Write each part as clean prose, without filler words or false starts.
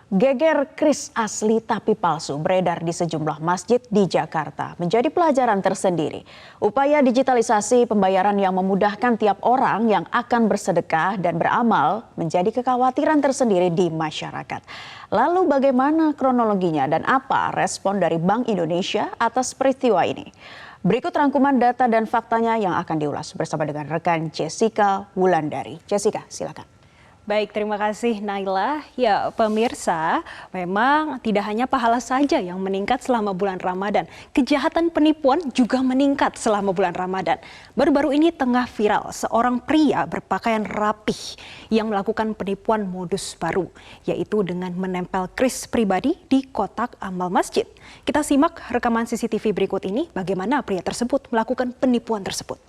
Geger kris asli tapi palsu beredar di sejumlah masjid di Jakarta menjadi pelajaran tersendiri. Upaya digitalisasi pembayaran yang memudahkan tiap orang yang akan bersedekah dan beramal menjadi kekhawatiran tersendiri di masyarakat. Lalu bagaimana kronologinya dan apa respon dari Bank Indonesia atas peristiwa ini? Berikut rangkuman data dan faktanya yang akan diulas bersama dengan rekan Jessica Wulandari. Jessica, silakan. Baik, terima kasih Naila. Ya, pemirsa, memang tidak hanya pahala saja yang meningkat selama bulan Ramadan. Kejahatan penipuan juga meningkat selama bulan Ramadan. Baru-baru ini tengah viral seorang pria berpakaian rapih yang melakukan penipuan modus baru, yaitu dengan menempel kris pribadi di kotak amal masjid. Kita simak rekaman CCTV berikut ini bagaimana pria tersebut melakukan penipuan tersebut.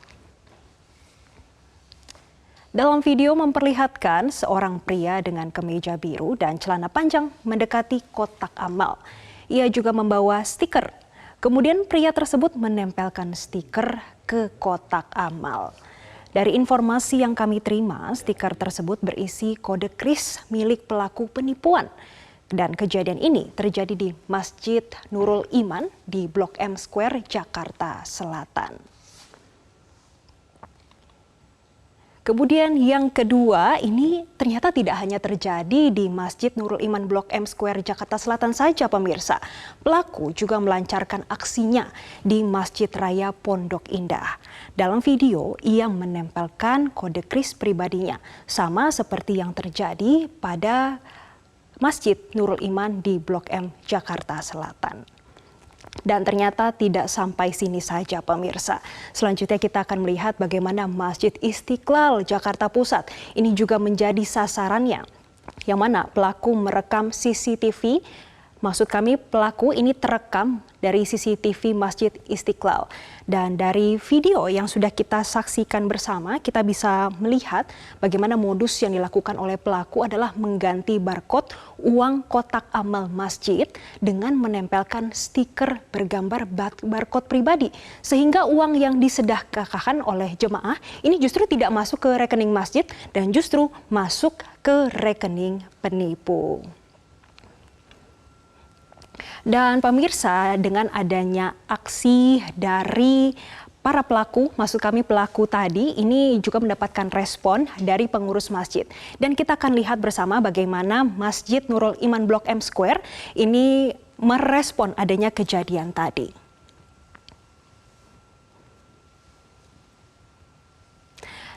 Dalam video memperlihatkan seorang pria dengan kemeja biru dan celana panjang mendekati kotak amal. Ia juga membawa stiker. Kemudian pria tersebut menempelkan stiker ke kotak amal. Dari informasi yang kami terima, stiker tersebut berisi kode kris milik pelaku penipuan. Dan kejadian ini terjadi di Masjid Nurul Iman di Blok M Square, Jakarta Selatan. Kemudian yang kedua, ini ternyata tidak hanya terjadi di Masjid Nurul Iman Blok M Square Jakarta Selatan saja pemirsa. Pelaku juga melancarkan aksinya di Masjid Raya Pondok Indah. Dalam video, ia menempelkan kode kris pribadinya, sama seperti yang terjadi pada Masjid Nurul Iman di Blok M Jakarta Selatan. Dan ternyata tidak sampai sini saja pemirsa. Selanjutnya kita akan melihat bagaimana Masjid Istiqlal Jakarta Pusat ini juga menjadi sasarannya. Yang mana pelaku merekam CCTV, maksud kami pelaku ini terekam dari CCTV Masjid Istiqlal. Dan dari video yang sudah kita saksikan bersama, kita bisa melihat bagaimana modus yang dilakukan oleh pelaku adalah mengganti barcode uang kotak amal masjid dengan menempelkan stiker bergambar barcode pribadi. Sehingga uang yang disedekahkan oleh jemaah ini justru tidak masuk ke rekening masjid dan justru masuk ke rekening penipu. Dan pemirsa, dengan adanya aksi dari para pelaku, maksud kami pelaku tadi, ini juga mendapatkan respon dari pengurus masjid. Dan kita akan lihat bersama bagaimana Masjid Nurul Iman Blok M Square ini merespon adanya kejadian tadi.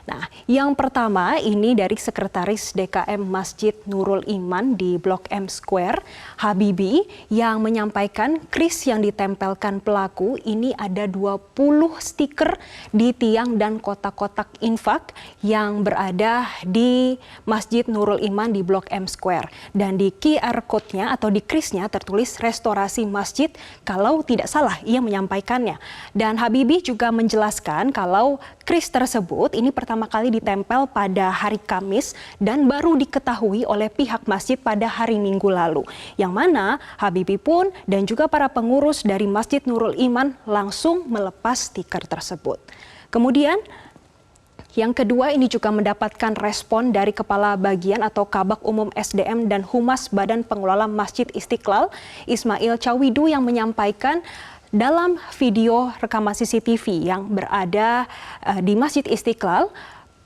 Nah, yang pertama ini dari Sekretaris DKM Masjid Nurul Iman di Blok M Square, Habibi, yang menyampaikan kris yang ditempelkan pelaku ini ada 20 stiker di tiang dan kotak-kotak infak yang berada di Masjid Nurul Iman di Blok M Square. Dan di QR code-nya atau di krisnya tertulis restorasi masjid kalau tidak salah ia menyampaikannya. Dan Habibi juga menjelaskan kalau kris tersebut ini pertama kali ditempel pada hari Kamis dan baru diketahui oleh pihak masjid pada hari Minggu lalu. Yang mana Habibi pun dan juga para pengurus dari Masjid Nurul Iman langsung melepas stiker tersebut. Kemudian yang kedua ini juga mendapatkan respon dari Kepala Bagian atau Kabak Umum SDM dan Humas Badan Pengelola Masjid Istiqlal, Ismail Cawidu, yang menyampaikan dalam video rekaman CCTV yang berada di Masjid Istiqlal,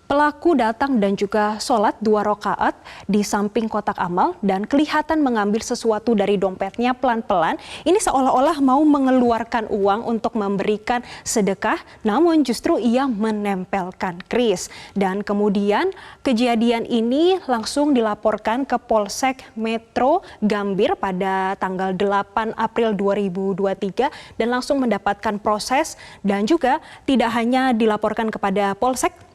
pelaku datang dan juga sholat 2 rakaat di samping kotak amal dan kelihatan mengambil sesuatu dari dompetnya pelan-pelan. Ini seolah-olah mau mengeluarkan uang untuk memberikan sedekah, namun justru ia menempelkan kris. Dan kemudian kejadian ini langsung dilaporkan ke Polsek Metro Gambir pada tanggal 8 April 2023 dan langsung mendapatkan proses, dan juga tidak hanya dilaporkan kepada Polsek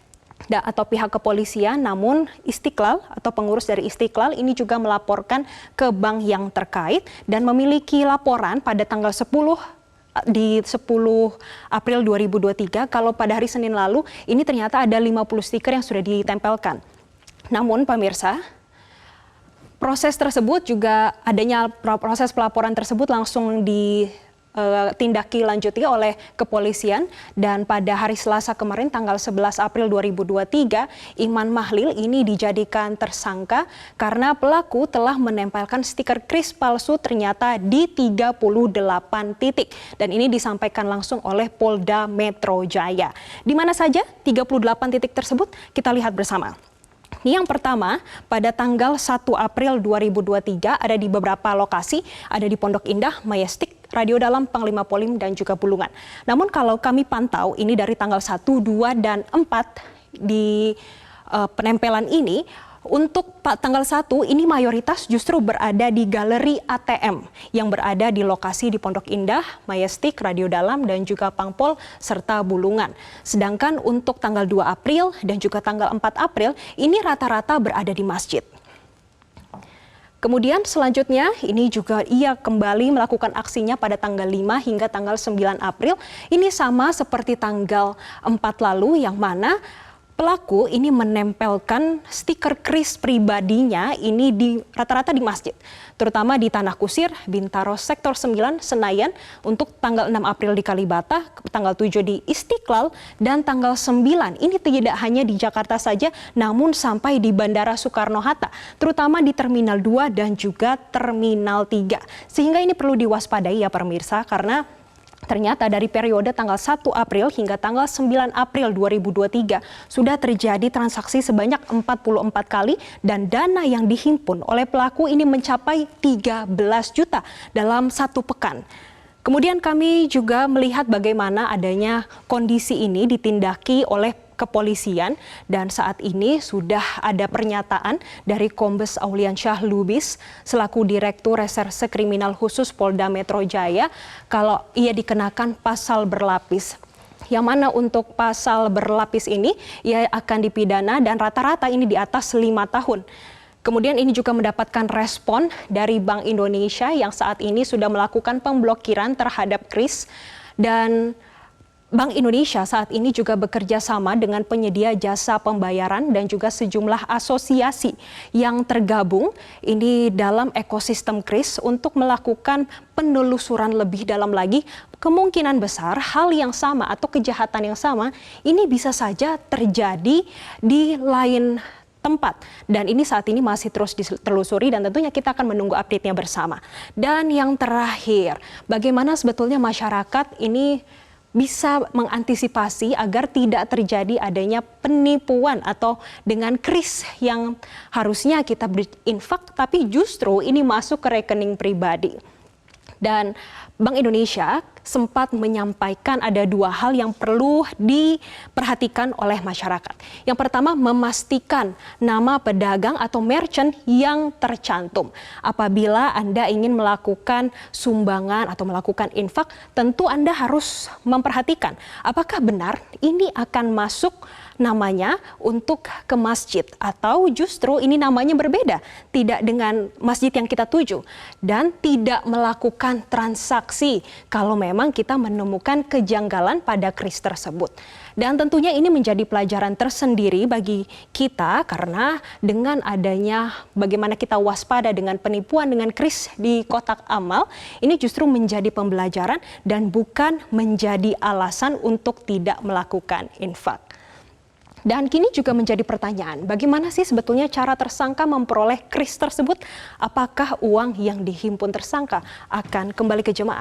atau pihak kepolisian, namun Istiqlal atau pengurus dari Istiqlal ini juga melaporkan ke bank yang terkait dan memiliki laporan pada tanggal 10 April 2023 kalau pada hari Senin lalu ini ternyata ada 50 stiker yang sudah ditempelkan. Namun pemirsa, proses tersebut juga adanya proses pelaporan tersebut langsung ditindaki lanjuti oleh kepolisian, dan pada hari Selasa kemarin tanggal 11 April 2023 Iman Mahlil ini dijadikan tersangka karena pelaku telah menempelkan stiker kris palsu ternyata di 38 titik, dan ini disampaikan langsung oleh Polda Metro Jaya. Di mana saja 38 titik tersebut kita lihat bersama. Yang pertama, pada tanggal 1 April 2023 ada di beberapa lokasi, ada di Pondok Indah, Majestic, Radio Dalam, Panglima Polim, dan juga Bulungan. Namun kalau kami pantau ini dari tanggal 1, 2, dan 4 di penempelan ini, untuk tanggal 1 ini mayoritas justru berada di galeri ATM yang berada di lokasi di Pondok Indah, Majestic, Radio Dalam, dan juga Pangpol serta Bulungan. Sedangkan untuk tanggal 2 April dan juga tanggal 4 April ini rata-rata berada di masjid. Kemudian selanjutnya ini juga ia kembali melakukan aksinya pada tanggal 5 hingga tanggal 9 April. Ini sama seperti tanggal 4 lalu, yang mana pelaku ini menempelkan stiker kris pribadinya ini di rata-rata di masjid, terutama di Tanah Kusir, Bintaro Sektor 9, Senayan, untuk tanggal 6 April di Kalibata, tanggal 7 di Istiqlal, dan tanggal 9 ini tidak hanya di Jakarta saja, namun sampai di Bandara Soekarno-Hatta, terutama di Terminal 2 dan juga Terminal 3. Sehingga ini perlu diwaspadai ya pemirsa, karena ternyata dari periode tanggal 1 April hingga tanggal 9 April 2023 sudah terjadi transaksi sebanyak 44 kali, dan dana yang dihimpun oleh pelaku ini mencapai 13 juta dalam satu pekan. Kemudian kami juga melihat bagaimana adanya kondisi ini ditindaki oleh kepolisian, dan saat ini sudah ada pernyataan dari Kombes Auliansyah Lubis selaku Direktur Reserse Kriminal Khusus Polda Metro Jaya kalau ia dikenakan pasal berlapis. Yang mana untuk pasal berlapis ini ia akan dipidana dan rata-rata ini di atas 5 tahun. Kemudian ini juga mendapatkan respon dari Bank Indonesia yang saat ini sudah melakukan pemblokiran terhadap kris, dan Bank Indonesia saat ini juga bekerja sama dengan penyedia jasa pembayaran dan juga sejumlah asosiasi yang tergabung ini dalam ekosistem kris untuk melakukan penelusuran lebih dalam lagi. Kemungkinan besar hal yang sama atau kejahatan yang sama ini bisa saja terjadi di lain tempat, dan ini saat ini masih terus ditelusuri, dan tentunya kita akan menunggu update-nya bersama. Dan yang terakhir, bagaimana sebetulnya masyarakat ini bisa mengantisipasi agar tidak terjadi adanya penipuan atau dengan kris yang harusnya kita berinfak tapi justru ini masuk ke rekening pribadi. Dan Bank Indonesia sempat menyampaikan ada 2 hal yang perlu diperhatikan oleh masyarakat. Yang pertama, memastikan nama pedagang atau merchant yang tercantum. Apabila Anda ingin melakukan sumbangan atau melakukan infak, tentu Anda harus memperhatikan apakah benar ini akan masuk namanya untuk ke masjid atau justru ini namanya berbeda, tidak dengan masjid yang kita tuju, dan tidak melakukan transaksi kalau memang kita menemukan kejanggalan pada kris tersebut. Dan tentunya ini menjadi pelajaran tersendiri bagi kita karena dengan adanya bagaimana kita waspada dengan penipuan dengan kris di kotak amal, ini justru menjadi pembelajaran dan bukan menjadi alasan untuk tidak melakukan infak. Dan kini juga menjadi pertanyaan, bagaimana sih sebetulnya cara tersangka memperoleh kris tersebut? Apakah uang yang dihimpun tersangka akan kembali ke jemaah?